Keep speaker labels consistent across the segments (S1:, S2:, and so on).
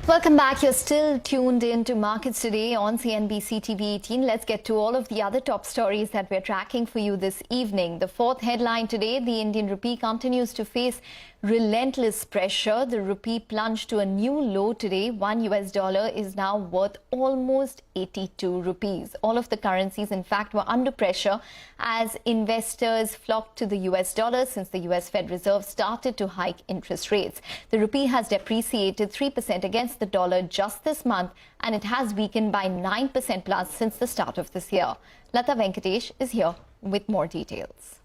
S1: Welcome back. You're still tuned in to Markets Today on CNBC-TV18. Let's get to all of the other top stories that we're tracking for you this evening. The fourth headline today, the Indian rupee continues to face relentless pressure. The rupee plunged to a new low today. $1 is now worth almost 82 rupees. All of the currencies, in fact, were under pressure as investors flocked to the US dollar since the US Fed Reserve started to hike interest rates. The rupee has depreciated 3% against the dollar just this month, and it has weakened by 9% plus since the start of this year. Lata Venkatesh is here with more details.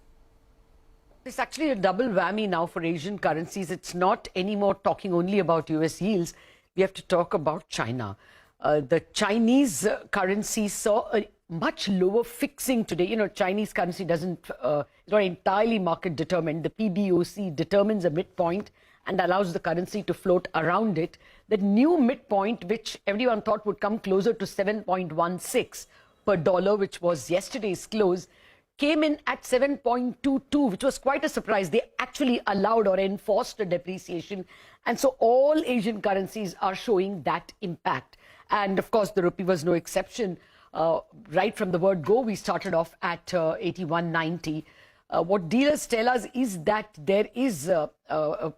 S2: It's actually a double whammy now for Asian currencies. It's not anymore talking only about US yields. We have to talk about China. The Chinese currency saw a much lower fixing today. You know, Chinese currency doesn't, it's not entirely market determined. The PBOC determines a midpoint and allows the currency to float around it. The new midpoint, which everyone thought would come closer to 7.16 per dollar, which was yesterday's close, came in at 7.22, which was quite a surprise. They actually allowed or enforced a depreciation. And so all Asian currencies are showing that impact. And of course, the rupee was no exception. Right from the word go, we started off at 81.90. What dealers tell us is that there is a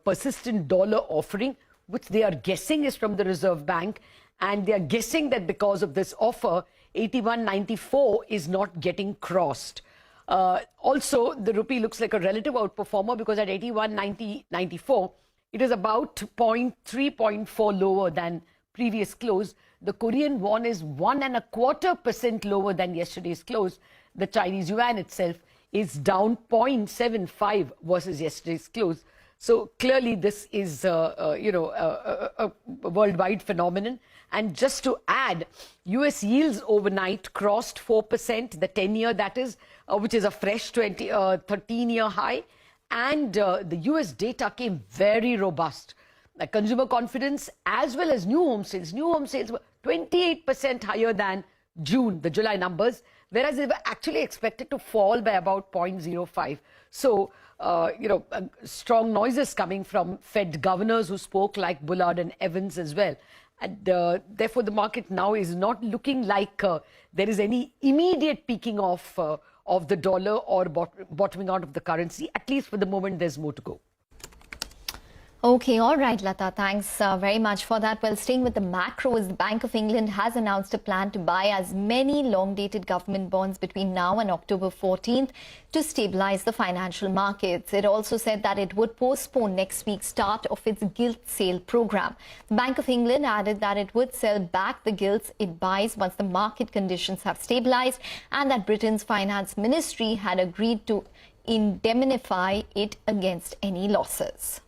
S2: persistent dollar offering, which they are guessing is from the Reserve Bank. And they are guessing that because of this offer, 81.94 is not getting crossed. Also, the rupee looks like a relative outperformer because at 81.94, it is about 0.3, 0.4 lower than previous close. The Korean won is 1.25% lower than yesterday's close. The Chinese yuan itself is down 0.75 versus yesterday's close. So clearly this is, a worldwide phenomenon. And just to add, US yields overnight crossed 4%, the 10-year that is, which is a fresh 13-year high. And the US data came very robust. Consumer confidence as well as new home sales. New home sales were 28% higher than June, the July numbers, whereas they were actually expected to fall by about 0.05. So, strong noises coming from Fed governors who spoke like Bullard and Evans as well. And therefore, the market now is not looking like there is any immediate peaking off of the dollar or bottoming out of the currency. At least for the moment, there's more to go.
S1: Okay, all right, Lata. Thanks very much for that. Well, staying with the macros, the Bank of England has announced a plan to buy as many long-dated government bonds between now and October 14th to stabilize the financial markets. It also said that it would postpone next week's start of its gilt sale program. The Bank of England added that it would sell back the gilts it buys once the market conditions have stabilized, and that Britain's finance ministry had agreed to indemnify it against any losses.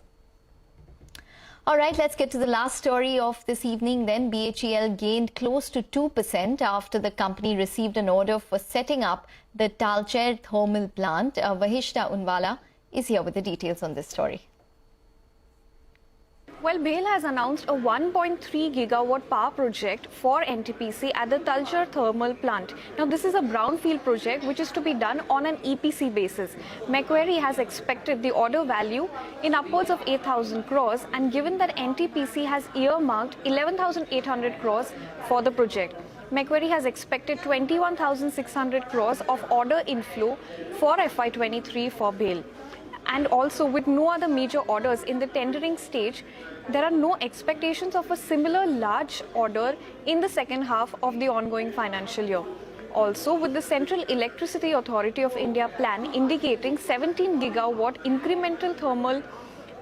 S1: All right, let's get to the last story of this evening then. BHEL gained close to 2% after the company received an order for setting up the Talcher thermal plant. Vahishta Unwala is here with the details on this story.
S3: Well, Bhel has announced a 1.3 gigawatt power project for NTPC at the Talcher thermal plant. Now, this is a brownfield project which is to be done on an EPC basis. Macquarie has expected the order value in upwards of 8,000 crores, and given that NTPC has earmarked 11,800 crores for the project, Macquarie has expected 21,600 crores of order inflow for FY23 for Bhel. And also, with no other major orders in the tendering stage, there are no expectations of a similar large order in the second half of the ongoing financial year. Also, with the Central Electricity Authority of India plan indicating 17 gigawatt incremental thermal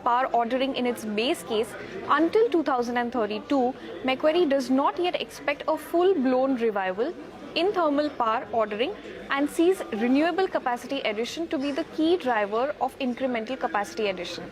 S3: power ordering in its base case until 2032, Macquarie does not yet expect a full-blown revival in thermal power ordering and sees renewable capacity addition to be the key driver of incremental capacity addition.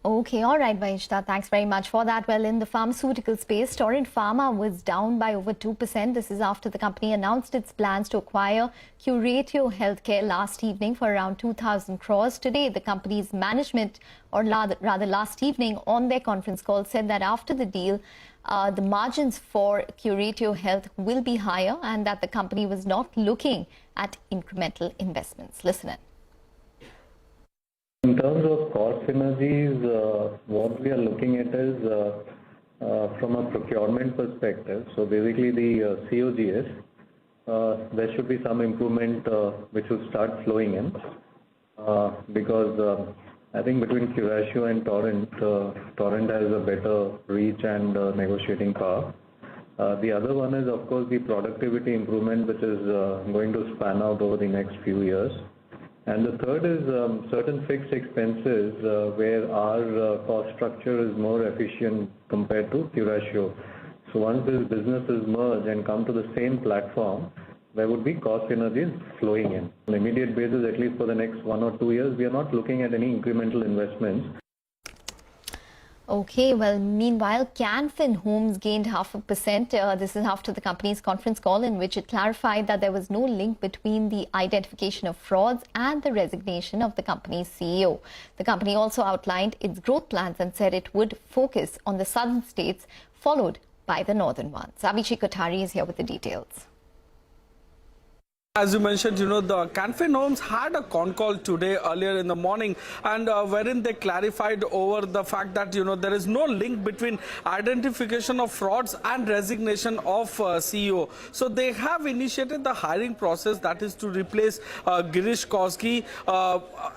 S1: Okay, all right, Vahishta, thanks very much for that. Well, in the pharmaceutical space, Torrent Pharma was down by over 2%. This is after the company announced its plans to acquire Curatio Healthcare last evening for around 2,000 crores. Today, the company's management, or rather last evening on their conference call, said that after the deal, the margins for Curatio Health will be higher and that the company was not looking at incremental investments. Listen in.
S4: In terms of cost synergies, what we are looking at is from a procurement perspective, so basically the COGS, there should be some improvement which will start flowing in because I think between Curatio and Torrent, Torrent has a better reach and negotiating power. The other one is, of course, the productivity improvement, which is going to span out over the next few years. And the third is certain fixed expenses where our cost structure is more efficient compared to Curatio. So once these businesses merge and come to the same platform, there would be cost synergies flowing in. On an immediate basis, at least for the next 1 or 2 years, we are not looking at any incremental investments.
S1: Okay, well, meanwhile, Canfin Homes gained 0.5%. This is after the company's conference call in which it clarified that there was no link between the identification of frauds and the resignation of the company's CEO. The company also outlined its growth plans and said it would focus on the southern states, followed by the northern ones. Abhishek Kothari is here with the details.
S5: As you mentioned, the Canfin Homes had a con call today earlier in the morning, and wherein they clarified over the fact that, there is no link between identification of frauds and resignation of CEO. So they have initiated the hiring process, that is to replace Girish Koski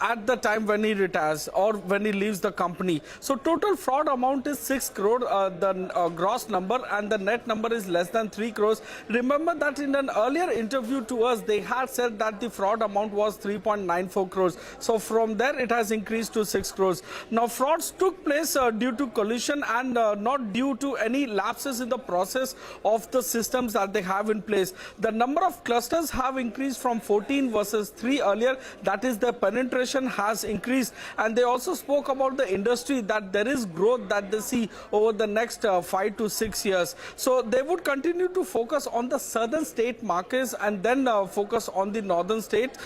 S5: at the time when he retires or when he leaves the company. So total fraud amount is 6 crore, the gross number, and the net number is less than 3 crores. Remember that in an earlier interview to us, they had said that the fraud amount was 3.94 crores. So from there, it has increased to 6 crores. Now, frauds took place due to collusion and not due to any lapses in the process of the systems that they have in place. The number of clusters have increased from 14 versus 3 earlier. That is, the penetration has increased. And they also spoke about the industry, that there is growth that they see over the next 5 to 6 years. So they would continue to focus on the southern state markets and then focus on the northern states.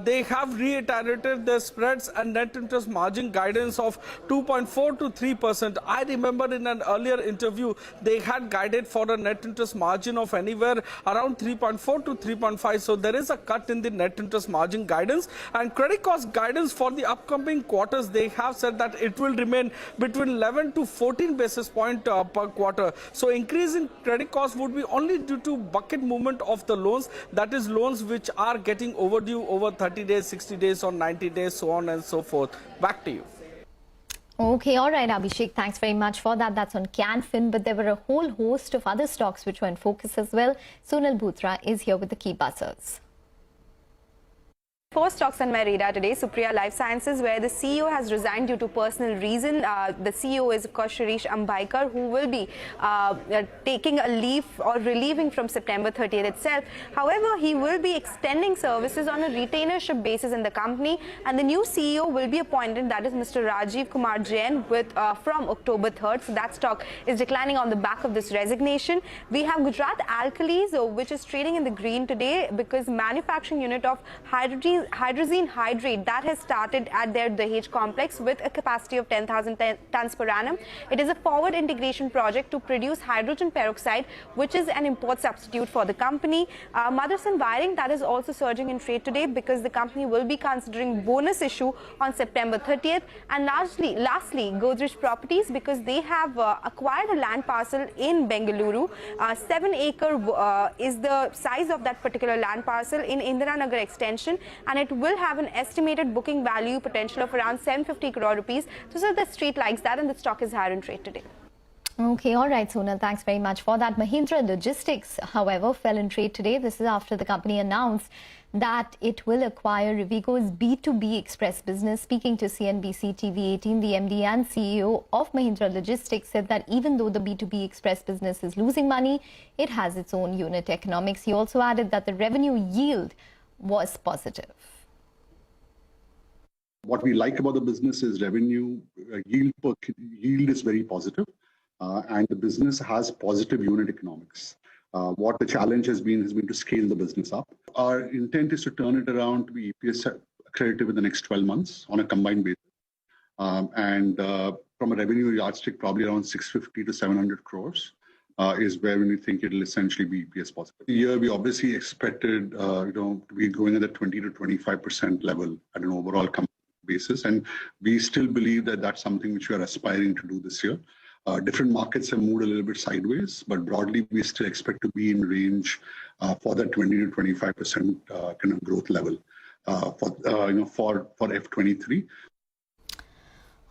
S5: They have reiterated their spreads and net interest margin guidance of 2.4 to 3%. I remember in an earlier interview, they had guided for a net interest margin of anywhere around 3.4 to 3.5. So there is a cut in the net interest margin guidance, and credit cost guidance for the upcoming quarters. They have said that it will remain between 11 to 14 basis point per quarter. So increase in credit cost would be only due to bucket movement of the loans, that is loans which are getting overdue over 30 days, 60 days or 90 days, so on and so forth. Back to you.
S1: Okay, all right, Abhishek, thanks very much for that. That's on Canfin, but there were a whole host of other stocks which were in focus as well. Sunil Bhutra is here with the key buzzers.
S6: 4 stocks on my radar today. Supriya Life Sciences, where the CEO has resigned due to personal reason. The CEO is, of course, Shirish Ambaikar, who will be taking a leave or relieving from September 30th itself. However, he will be extending services on a retainership basis in the company, and the new CEO will be appointed, that is Mr. Rajiv Kumar Jain, from October 3rd. So that stock is declining on the back of this resignation. We have Gujarat Alkalis, which is trading in the green today because manufacturing unit of hydrazine hydrate that has started at their Dahej complex with a capacity of 10,000 tons per annum. It is a forward integration project to produce hydrogen peroxide, which is an import substitute for the company. Motherson Wiring, that is also surging in trade today because the company will be considering bonus issue on September 30th. And lastly, Godrej Properties, because they have acquired a land parcel in Bengaluru. 7 acre is the size of that particular land parcel in Indiranagar extension, and it will have an estimated booking value potential of around 750 crore rupees. So the street likes that, and the stock is higher in trade today.
S1: Okay, all right, Sonal, thanks very much for that. Mahindra Logistics, however, fell in trade today. This is after the company announced that it will acquire Rivigo's B2B Express business. Speaking to CNBC-TV18, the MD and CEO of Mahindra Logistics said that even though the B2B Express business is losing money, it has its own unit economics. He also added that the revenue yield was positive.
S7: What we like about the business is revenue yield is very positive, and the business has positive unit economics. What the challenge has been to scale the business up. Our intent is to turn it around to be EPS accretive in the next 12 months on a combined basis. From a revenue yardstick, probably around 650 to 700 crores is where we think it will essentially be EPS positive. The year we obviously expected to be going at the 20 to 25% level at an overall company basis, and we still believe that that's something which we are aspiring to do this year. Different markets have moved a little bit sideways, but broadly we still expect to be in range for that 20 to 25% kind of growth level for F23.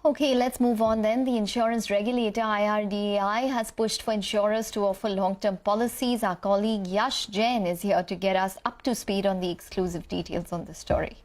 S1: Okay, let's move on then. The insurance regulator IRDAI has pushed for insurers to offer long-term policies. Our colleague Yash Jain is here to get us up to speed on the exclusive details on this story.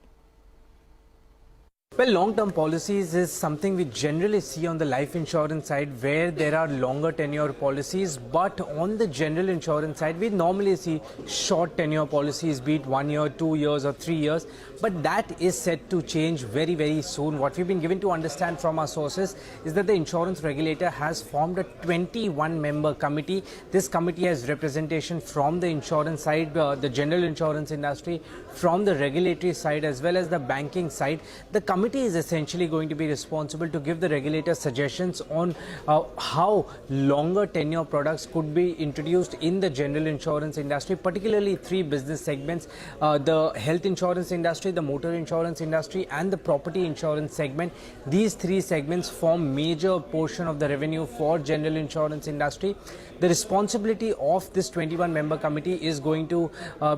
S8: Well, long-term policies is something we generally see on the life insurance side where there are longer tenure policies, but on the general insurance side, we normally see short tenure policies, be it 1 year, 2 years or 3 years, but that is set to change very, very soon. What we've been given to understand from our sources is that the insurance regulator has formed a 21-member committee. This committee has representation from the insurance side, the general insurance industry, from the regulatory side as well as the banking side. The committee is essentially going to be responsible to give the regulator suggestions on how longer tenure products could be introduced in the general insurance industry, particularly 3 business segments, the health insurance industry, the motor insurance industry and the property insurance segment. These 3 segments form major portion of the revenue for general insurance industry. The responsibility of this 21-member committee is going to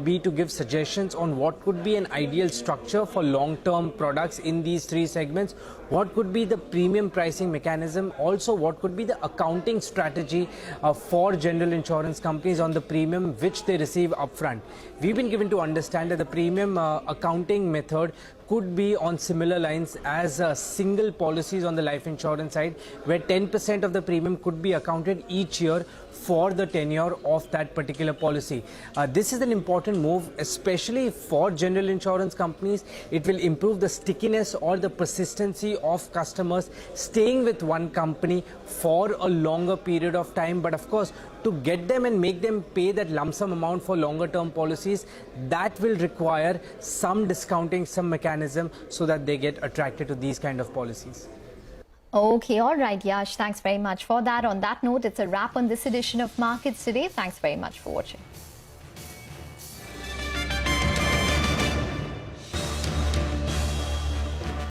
S8: be to give suggestions on what could be an ideal structure for long-term products in these 3 segments, what could be the premium pricing mechanism, also what could be the accounting strategy for general insurance companies on the premium which they receive upfront. We've been given to understand that the premium accounting method could be on similar lines as single policies on the life insurance side, where 10% of the premium could be accounted each year for the tenure of that particular policy. This is an important move, especially for general insurance companies. It will improve the stickiness or the persistency of customers staying with one company for a longer period of time. But of course, to get them and make them pay that lump sum amount for longer term policies, that will require some discounting, some mechanism so that they get attracted to these kind of policies.
S1: Okay, all right, Yash, thanks very much for that. On that note, it's a wrap on this edition of Markets Today. Thanks very much for watching.